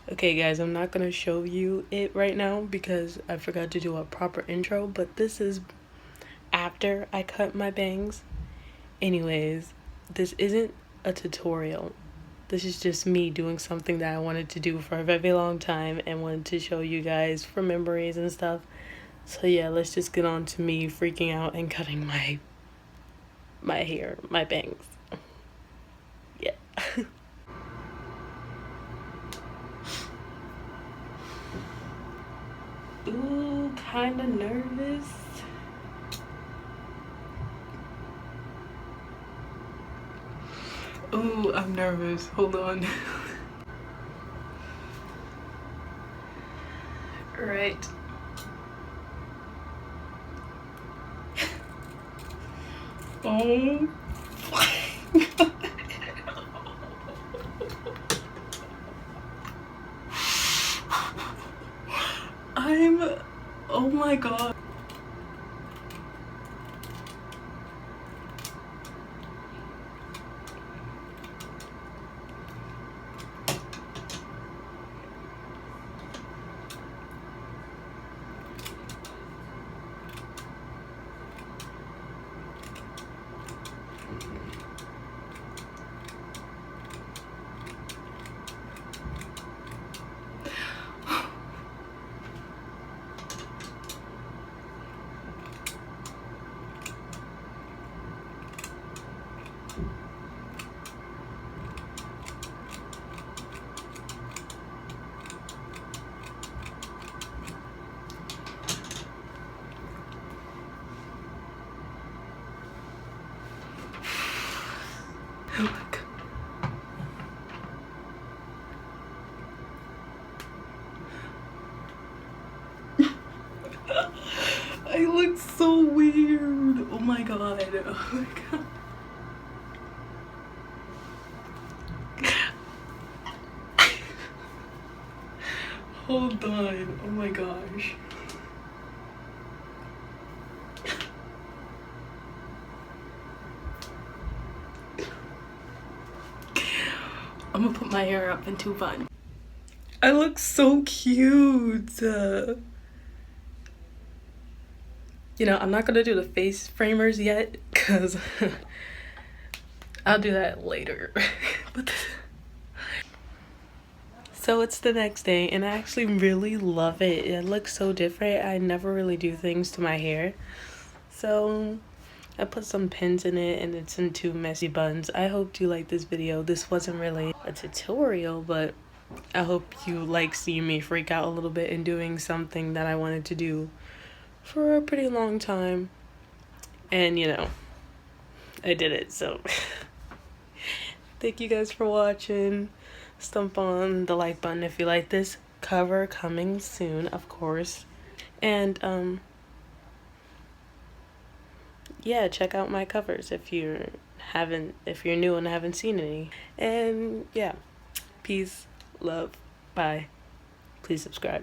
Okay guys, I'm not gonna show you it right now because I forgot to do a proper intro, but this is after I cut my bangs. Anyways, this isn't a tutorial. This is just me doing something that I wanted to do for a very long time and wanted to show you guys for memories and stuff. So yeah, let's just get on to me freaking out and cutting my hair, my bangs. Yeah. Ooh, kinda nervous. Ooh, I'm nervous. Hold on. Right. Oh. Oh my god. Oh my god. I look so weird. Oh my god. Oh my god. Hold on. Oh my gosh. I'm gonna put my hair up in two buns. I look so cute. You know, I'm not gonna do the face framers yet because I'll do that later. But so it's the next day and I actually really love it. It looks so different. I never really do things to my hair. So I put some pins in it and it's in two messy buns. I hope you like this video. This wasn't really a tutorial, but I hope you like seeing me freak out a little bit and doing something that I wanted to do for a pretty long time. And you know, I did it, so thank you guys for watching. Stomp on the like button if you like this cover, coming soon, of course. And yeah, check out my covers if you're new and haven't seen any. And yeah, peace, love, bye. Please subscribe.